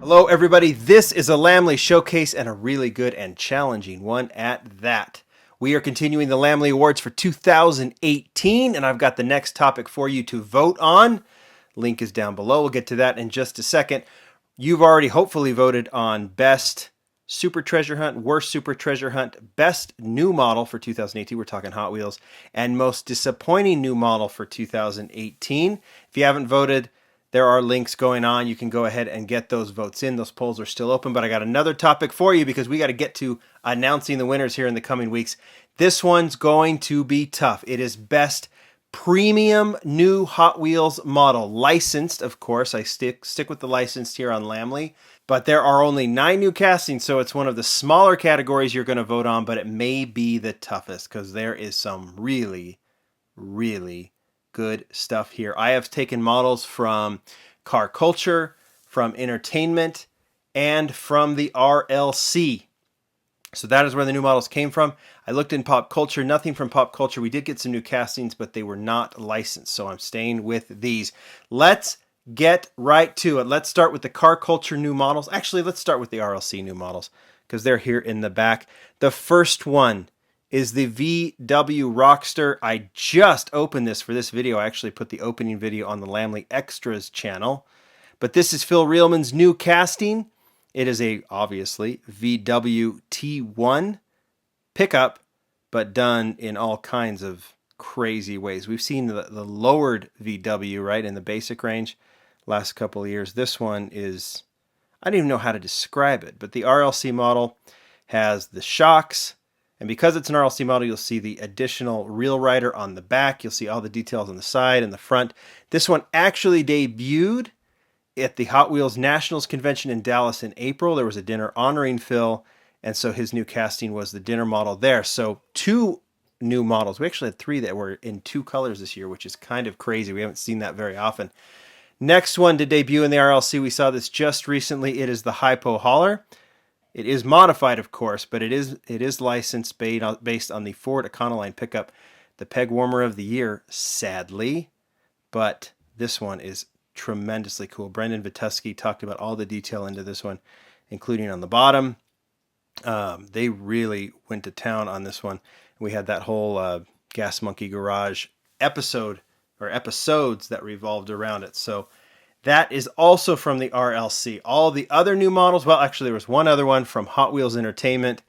Hello, everybody. This is a Lamley showcase and a really good and challenging one at that. We are continuing the Lamley Awards for 2018, and I've got the next topic for you to vote on. Link is down below. We'll get to that in just a second. You've already hopefully voted on Best Super Treasure Hunt, Worst Super Treasure Hunt, Best New Model for 2018. We're talking Hot Wheels, and Most Disappointing New Model for 2018. If you haven't voted, there are links going on. You can go ahead and get those votes in. Those polls are still open, but I got another topic for you because we got to get to announcing the winners here in the coming weeks. This one's going to be tough. It is Best Premium New Hot Wheels Model. Licensed, of course. I stick with the licensed here on Lamley, but there are only 9 new castings, so it's one of the smaller categories you're going to vote on, but it may be the toughest because there is some really, really good stuff here. I have taken models from Car Culture, from Entertainment, and from the RLC. So that is where the new models came from. I looked in Pop Culture, nothing from Pop Culture. We did get some new castings, but they were not licensed, so I'm staying with these. Let's get right to it. Let's start with the Car Culture new models. Actually, let's start with the RLC new models because they're here in the back. The first one is the VW Roxtor. I just opened this for this video. I actually put the opening video on the Lamley Extras channel. But this is Phil Reelman's new casting. It is a, obviously, VW T1 pickup, but done in all kinds of crazy ways. We've seen the lowered VW, right, in the basic range last couple of years. This one is, I don't even know how to describe it, but the RLC model has the shocks. And because it's an RLC model, you'll see the additional Real Rider on the back. You'll see all the details on the side and the front. This one actually debuted at the Hot Wheels Nationals Convention in Dallas in April. There was a dinner honoring Phil, and so his new casting was the dinner model there. So 2 new models. We actually had 3 that were in 2 colors this year, which is kind of crazy. We haven't seen that very often. Next one to debut in the RLC, we saw this just recently. It is the Hypo Haller. It is modified, of course, but it is licensed based on the Ford Econoline pickup, the peg warmer of the year, sadly. But this one is tremendously cool. Brendan Viteski talked about all the detail into this one, including on the bottom. They really went to town on this one. We had that whole Gas Monkey Garage episode or episodes that revolved around it. So that is also from the RLC. All the other new models, well, actually there was one other one from Hot Wheels Entertainment.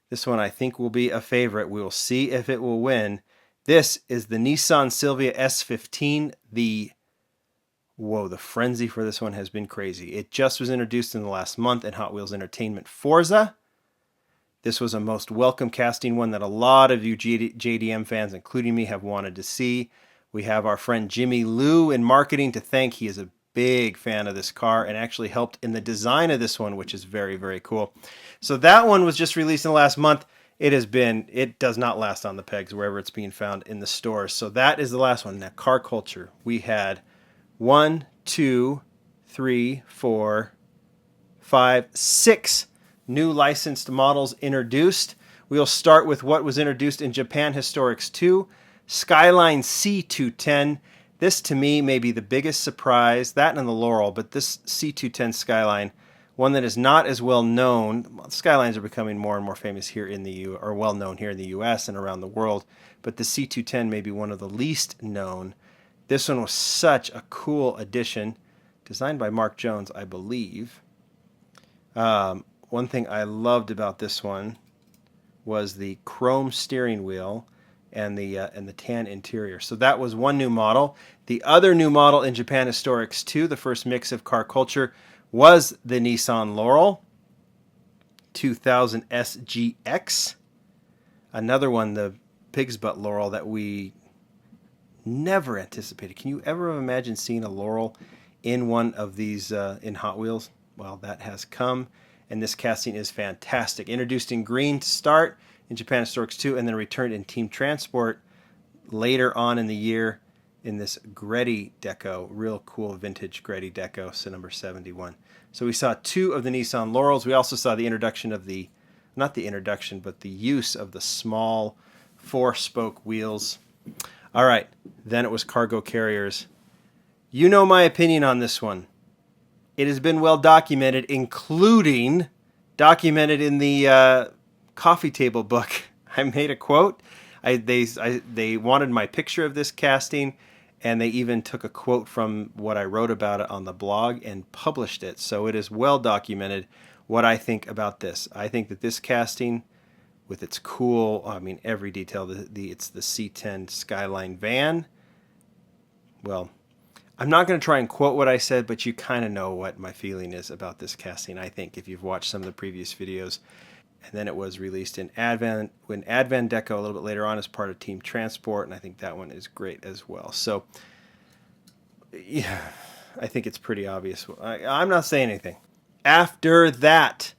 This one I think will be a favorite. We will see if it will win. This is the Nissan Silvia S15. The frenzy for this one has been crazy. It just was introduced in the last month in Hot Wheels Entertainment Forza. This was a most welcome casting, one that a lot of you JDM fans, including me, have wanted to see. We have our friend Jimmy Liu in marketing to thank. He is a big fan of this car and actually helped in the design of this one, which is very, very cool. So that one was just released in the last month. It does not last on the pegs wherever it's being found in the stores. So that is the last one. Now, Car Culture. We had 1, 2, 3, 4, 5, 6 new licensed models introduced. We'll start with what was introduced in Japan Historics 2, Skyline C210. This, to me, may be the biggest surprise, that and the Laurel, but this C210 Skyline, one that is not as well known. Skylines are becoming more and more famous here in the or well known here in the U.S. and around the world, but the C210 may be one of the least known. This one was such a cool addition, designed by Mark Jones, I believe. One thing I loved about this one was the chrome steering wheel and the tan interior. So that was one new model. The other new model in Japan Historics 2, the first mix of Car Culture, was the Nissan Laurel 2000 SGX. Another one, the Pig's Butt Laurel, that we never anticipated. Can you ever imagine seeing a Laurel in one of these in Hot Wheels? Well, that has come, and this casting is fantastic. Introduced in green to start in Japan Historics 2, and then returned in Team Transport later on in the year in this Greddy deco, real cool vintage Greddy deco, so number 71. So we saw 2 of the Nissan Laurels. We also saw the introduction of the, not the introduction, but the use of the small 4-spoke wheels. All right, then it was cargo carriers. You know my opinion on this one. It has been well documented, including documented in the coffee table book. I made a quote. They wanted my picture of this casting, and they even took a quote from what I wrote about it on the blog and published it. So it is well documented what I think about this. I think that this casting, with its cool, I mean, every detail, it's the C10 Skyline van. Well, I'm not going to try and quote what I said, but you kind of know what my feeling is about this casting, I think, if you've watched some of the previous videos. And then it was released in Advan Deco a little bit later on as part of Team Transport, and I think that one is great as well. So, yeah, I think it's pretty obvious. I'm not saying anything. After that,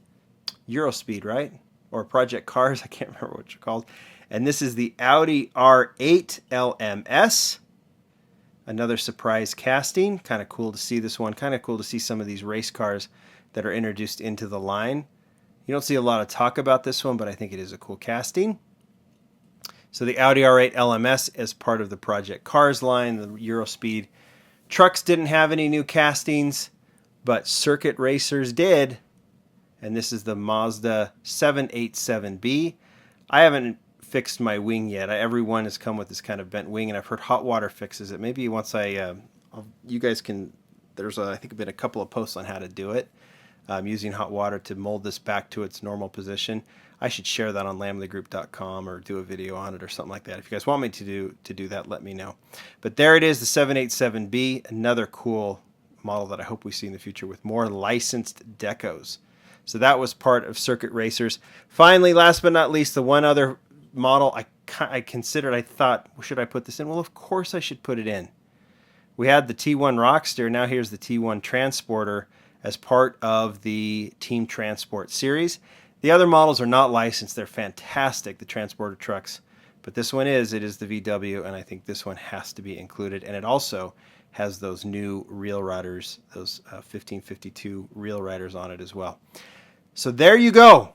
Eurospeed, right? Or Project Cars, I can't remember what you're called. And this is the Audi R8 LMS. Another surprise casting. Kind of cool to see this one. Kind of cool to see some of these race cars that are introduced into the line. You don't see a lot of talk about this one, but I think it is a cool casting. So the Audi R8 LMS as part of the Project Cars line. The Eurospeed trucks didn't have any new castings, but Circuit Racers did. And this is the Mazda 787B. I haven't fixed my wing yet. Everyone has come with this kind of bent wing, and I've heard Hot Water fixes it. Maybe once you guys can, I think been a couple of posts on how to do it, using hot water to mold this back to its normal position. I should share that on lamleygroup.com or do a video on it or something like that. If you guys want me to do that, let me know. But there it is, the 787B, another cool model that I hope we see in the future with more licensed decos. So that was part of Circuit Racers. Finally, last but not least, the one other model I considered, I thought, should I put this in? Well, of course I should put it in. We had the T1 Roxtor, now here's the T1 Transporter as part of the Team Transport series. The other models are not licensed. They're fantastic, the Transporter trucks. But this one it is the VW, and I think this one has to be included. And it also has those new Real Riders, those 1552 Real Riders on it as well. So there you go.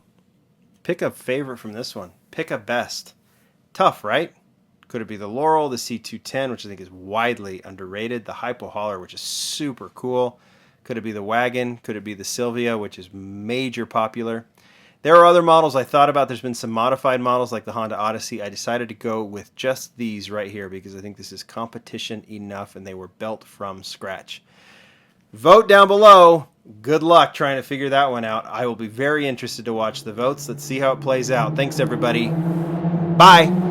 Pick a favorite from this one. Pick a best. Tough, right? Could it be the Laurel, the C210, which I think is widely underrated, the Hypo Haller, which is super cool. Could it be the Wagon? Could it be the Silvia, which is major popular? There are other models I thought about. There's been some modified models like the Honda Odyssey. I decided to go with just these right here because I think this is competition enough, and they were built from scratch. Vote down below. Good luck trying to figure that one out. I will be very interested to watch the votes. Let's see how it plays out. Thanks, everybody. Bye.